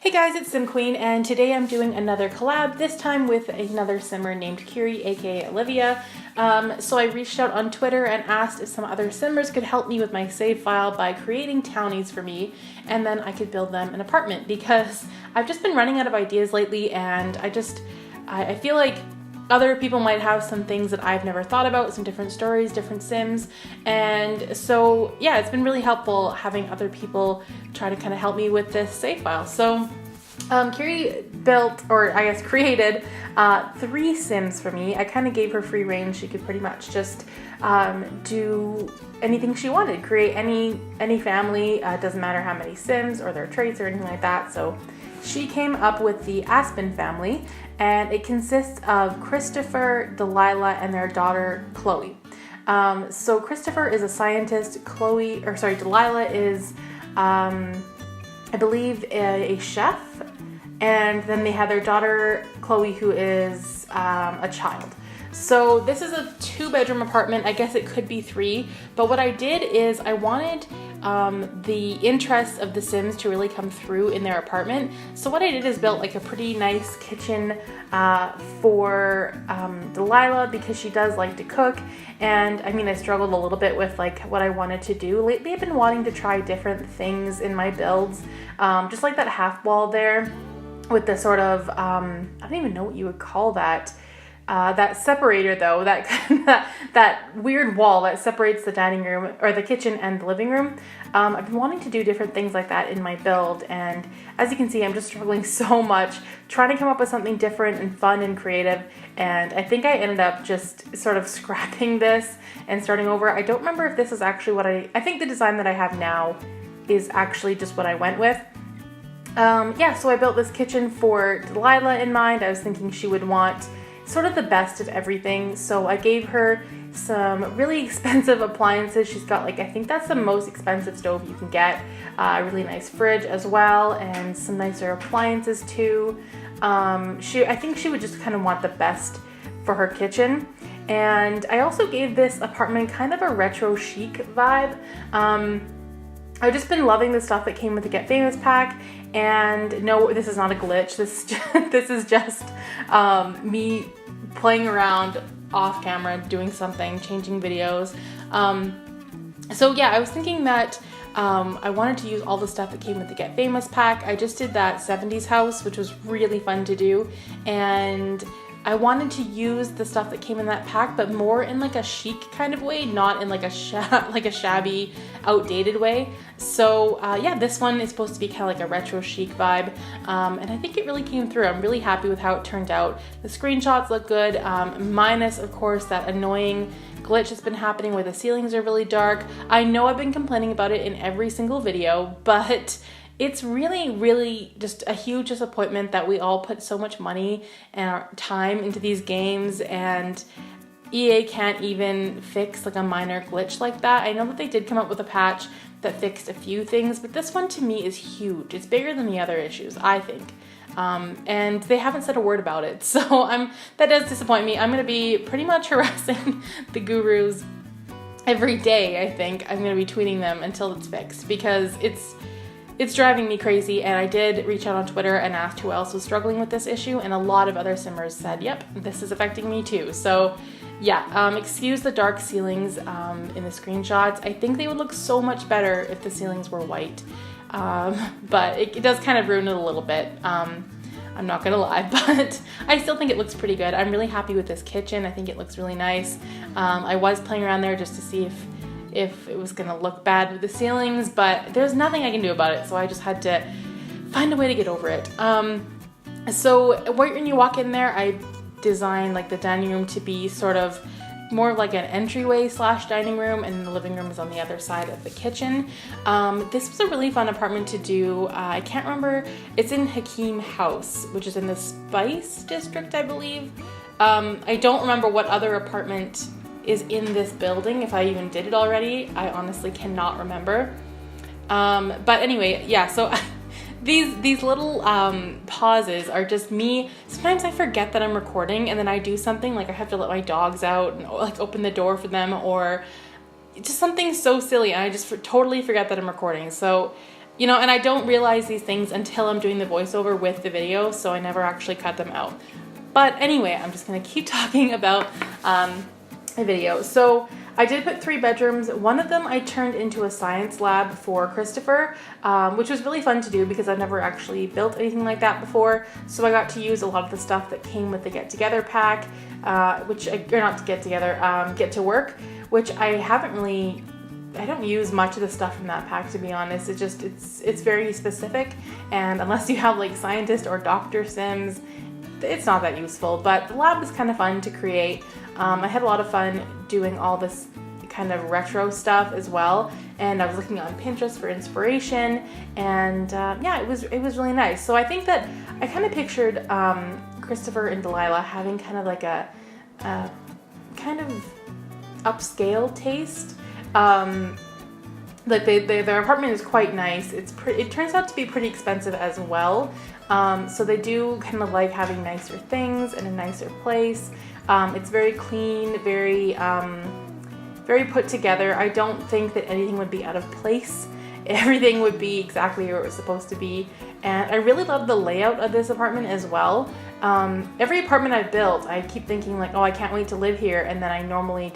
Hey guys, it's SimQueen, and today I'm doing another collab, this time with another simmer named Cvriie, aka Olivia. So I reached out on Twitter and asked if some other simmers could help me with my save file by creating townies for me, and then I could build them an apartment, because I've just been running out of ideas lately, and I feel like other people might have some things that I've never thought about, some different stories, different sims, and so yeah, it's been really helpful having other people try to kind of help me with this save file. So Cvriie built, or I guess created, 3 sims for me. I kind of gave her free range. She could pretty much just do anything she wanted, create any family, doesn't matter how many sims or their traits or anything like that. So she came up with the Aspen family, and it consists of Christopher, Delilah, and their daughter Chloe. So Christopher is a scientist, Delilah is I believe a chef, and then they have their daughter Chloe, who is a child. So this is a 2-bedroom apartment. I guess it could be 3, but what I did is I wanted the interests of the Sims to really come through in their apartment. So what I did is built like a pretty nice kitchen for Delilah, because she does like to cook. And I mean, I struggled a little bit with like what I wanted to do. Lately I've been wanting to try different things in my builds, just like that half wall there with the sort of, I don't even know what you would call that. That separator though, that weird wall that separates the dining room or the kitchen and the living room. I've been wanting to do different things like that in my build, and as you can see, I'm just struggling so much trying to come up with something different and fun and creative, and I think I ended up just sort of scrapping this and starting over. I don't remember if this is actually what I think the design that I have now is actually just what I went with. Yeah, so I built this kitchen for Delilah in mind. I was thinking she would want sort of the best of everything, so I gave her some really expensive appliances. She's got like, I think that's the most expensive stove you can get, a really nice fridge as well, and some nicer appliances too. I think she would just kind of want the best for her kitchen. And I also gave this apartment kind of a retro chic vibe. I've just been loving the stuff that came with the Get Famous pack, and no, this is not a glitch. This is just me playing around off camera, doing something, changing videos. So yeah, I was thinking that I wanted to use all the stuff that came with the Get Famous pack. I just did that 70s house, which was really fun to do, and I wanted to use the stuff that came in that pack, but more in like a chic kind of way, not in like a shabby, outdated way. So yeah, this one is supposed to be kind of like a retro chic vibe, and I think it really came through. I'm really happy with how it turned out. The screenshots look good, minus of course that annoying glitch that's been happening where the ceilings are really dark. I know I've been complaining about it in every single video, but it's really just a huge disappointment that we all put so much money and our time into these games, and EA can't even fix like a minor glitch like that. I know that they did come up with a patch that fixed a few things, but this one to me is huge. It's bigger than the other issues, I think. And they haven't said a word about it, so that does disappoint me. I'm gonna be pretty much harassing the gurus every day. I think I'm gonna be tweeting them until it's fixed, because it's driving me crazy. And I did reach out on Twitter and asked who else was struggling with this issue, and a lot of other simmers said, yep, this is affecting me too. So yeah, excuse the dark ceilings in the screenshots. I think they would look so much better if the ceilings were white, but it does kind of ruin it a little bit. I'm not gonna lie, but I still think it looks pretty good. I'm really happy with this kitchen. I think it looks really nice. I was playing around there just to see if it was gonna look bad with the ceilings, but there's nothing I can do about it, so I just had to find a way to get over it. So when you walk in there, I designed like the dining room to be sort of more like an entryway / dining room, and the living room is on the other side of the kitchen. This was a really fun apartment to do. I can't remember, it's in Hakeem House, which is in the Spice District, I believe. I don't remember what other apartment is in this building, if I even did it already. I honestly cannot remember. But anyway, yeah, so these little pauses are just me. Sometimes I forget that I'm recording, and then I do something like I have to let my dogs out and like open the door for them, or just something so silly, and I just totally forget that I'm recording. So you know, and I don't realize these things until I'm doing the voiceover with the video, so I never actually cut them out. But anyway, I'm just gonna keep talking about a video. So I did put 3 bedrooms. One of them I turned into a science lab for Christopher, which was really fun to do because I've never actually built anything like that before. So I got to use a lot of the stuff that came with the Get Together pack, or not to Get Together, Get to Work, which I don't use much of the stuff from that pack, to be honest. It's very specific, and unless you have like scientist or doctor Sims, it's not that useful. But the lab was kind of fun to create. I had a lot of fun doing all this kind of retro stuff as well, and I was looking on Pinterest for inspiration, and yeah, it was really nice. So I think that I kind of pictured Christopher and Delilah having kind of like a kind of upscale taste. Like their apartment is quite nice. It turns out to be pretty expensive as well. So they do kind of like having nicer things in a nicer place. It's very clean, very put together. I don't think that anything would be out of place. Everything would be exactly where it was supposed to be. And I really love the layout of this apartment as well. Every apartment I've built, I keep thinking like, oh, I can't wait to live here. And then I normally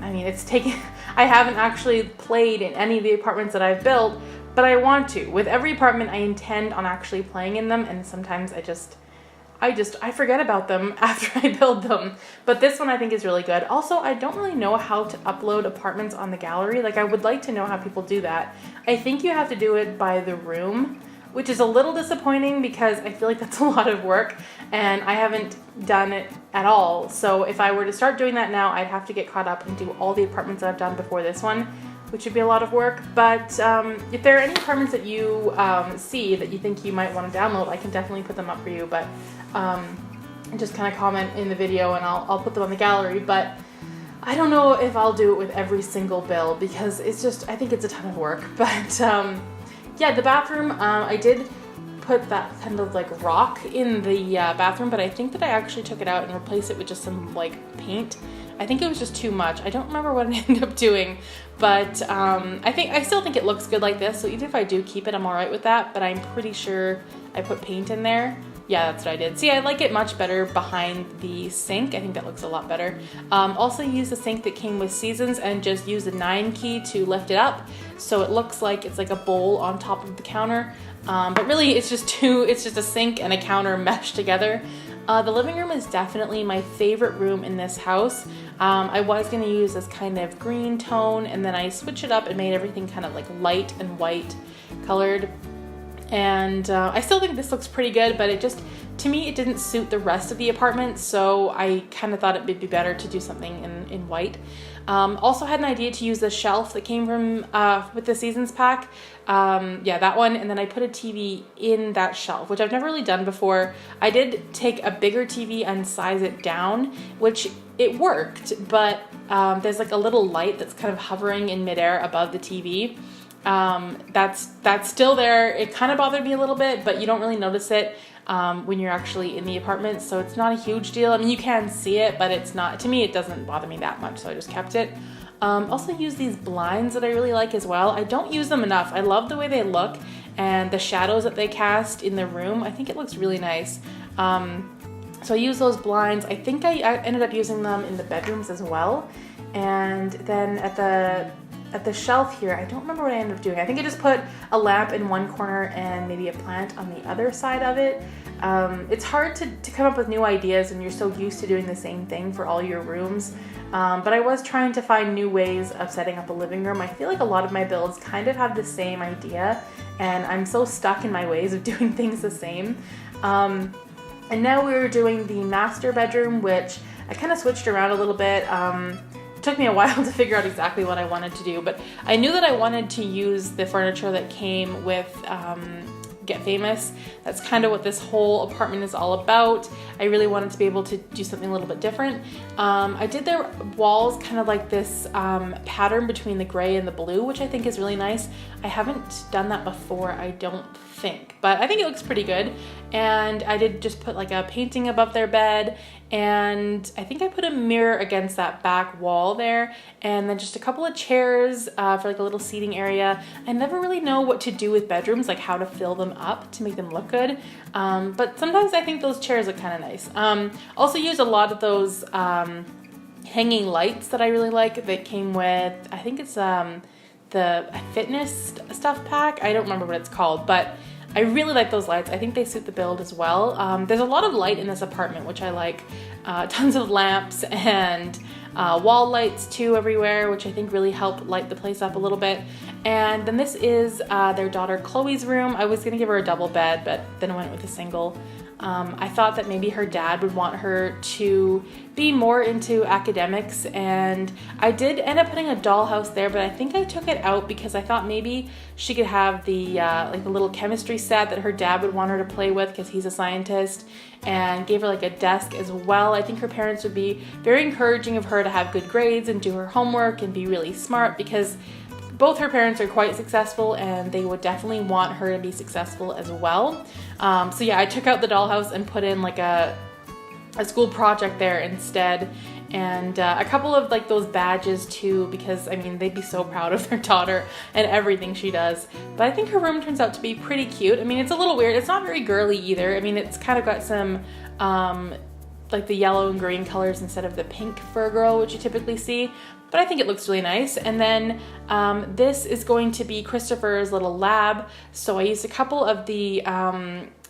I haven't actually played in any of the apartments that I've built, but I want to. With every apartment, I intend on actually playing in them, and sometimes I forget about them after I build them. But this one I think is really good. Also, I don't really know how to upload apartments on the gallery. Like, I would like to know how people do that. I think you have to do it by the room, which is a little disappointing because I feel like that's a lot of work and I haven't done it at all. So if I were to start doing that now, I'd have to get caught up and do all the apartments that I've done before this one, which would be a lot of work. But if there are any apartments that you see that you think you might want to download, I can definitely put them up for you. But just kind of comment in the video and I'll put them on the gallery. But I don't know if I'll do it with every single build because I think it's a ton of work. But yeah, the bathroom, I did put that kind of like rock in the bathroom, but I think that I actually took it out and replaced it with just some like paint. I think it was just too much. I don't remember what I ended up doing, but I still think it looks good like this. So even if I do keep it, I'm all right with that, but I'm pretty sure I put paint in there. Yeah, that's what I did. See, I like it much better behind the sink. I think that looks a lot better. Also use the sink that came with Seasons and just use the 9 key to lift it up. So it looks like it's like a bowl on top of the counter. But really it's just a sink and a counter meshed together. The living room is definitely my favorite room in this house. I was gonna use this kind of green tone and then I switched it up and made everything kind of like light and white colored. And I still think this looks pretty good, but to me, it didn't suit the rest of the apartment, so I kind of thought it would be better to do something in white. Also had an idea to use the shelf that came from with the Seasons pack. Yeah, that one, and then I put a TV in that shelf, which I've never really done before. I did take a bigger TV and size it down, which it worked, but there's like a little light that's kind of hovering in midair above the TV. That's still there. It kind of bothered me a little bit, but you don't really notice it when you're actually in the apartment, so it's not a huge deal. I mean, you can see it, but it's not, to me, it doesn't bother me that much, so I just kept it. Also use these blinds that I really like as well. I don't use them enough. I love the way they look and the shadows that they cast in the room. I think it looks really nice. So I use those blinds. I think I ended up using them in the bedrooms as well. And then at the shelf here, I don't remember what I ended up doing. I think I just put a lamp in one corner and maybe a plant on the other side of it. It's hard to come up with new ideas when you're so used to doing the same thing for all your rooms. But I was trying to find new ways of setting up a living room. I feel like a lot of my builds kind of have the same idea, and I'm so stuck in my ways of doing things the same. And now we're doing the master bedroom, which I kind of switched around a little bit. It took me a while to figure out exactly what I wanted to do, but I knew that I wanted to use the furniture that came with Get Famous. That's kind of what this whole apartment is all about. I really wanted to be able to do something a little bit different. I did their walls kind of like this pattern between the gray and the blue, which I think is really nice. I haven't done that before, I don't think, but I think it looks pretty good. And I did just put like a painting above their bed, and I think I put a mirror against that back wall there, and then just a couple of chairs for like a little seating area. I never really know what to do with bedrooms, like how to fill them up to make them look good, but sometimes I think those chairs look kind of nice. Also used a lot of those hanging lights that I really like that came with, I think it's the fitness stuff pack. I don't remember what it's called, but I really like those lights. I think they suit the build as well. There's a lot of light in this apartment, which I like. Tons of lamps and wall lights too everywhere, which I think really help light the place up a little bit. And then this is their daughter Chloe's room. I was gonna give her a double bed, but then I went with a single. I thought that maybe her dad would want her to be more into academics, and I did end up putting a dollhouse there, but I think I took it out because I thought maybe she could have the like the little chemistry set that her dad would want her to play with because he's a scientist, and gave her like a desk as well. I think her parents would be very encouraging of her to have good grades and do her homework and be really smart, because both her parents are quite successful and they would definitely want her to be successful as well. So yeah, I took out the dollhouse and put in like a school project there instead, and a couple of like those badges too, because I mean they'd be so proud of their daughter and everything she does. But I think her room turns out to be pretty cute. I mean, it's a little weird. It's not very girly either. I mean, it's kind of got some like the yellow and green colors instead of the pink for a girl, which you typically see. But I think it looks really nice. And then this is going to be Christopher's little lab. So I used a couple of the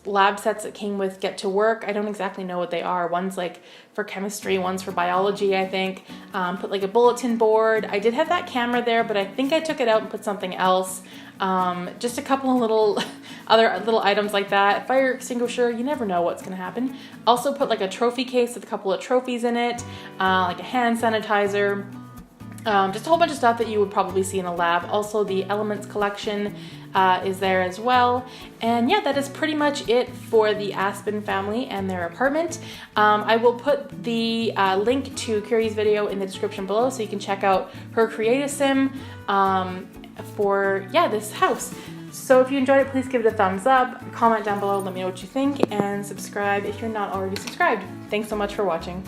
lab sets that came with Get to Work. I don't exactly know what they are. One's like for chemistry, one's for biology, I think. Put like a bulletin board. I did have that camera there, but I think I took it out and put something else. Just a couple of little other little items like that. Fire extinguisher, you never know what's gonna happen. Also put like a trophy case with a couple of trophies in it, like a hand sanitizer. Just a whole bunch of stuff that you would probably see in a lab. Also the Elements collection is there as well. And yeah, that is pretty much it for the Aspen family and their apartment. I will put the link to Cvrie's video in the description below so you can check out her creative sim for this house. So if you enjoyed it, please give it a thumbs up, comment down below, let me know what you think, and subscribe if you're not already subscribed. Thanks so much for watching.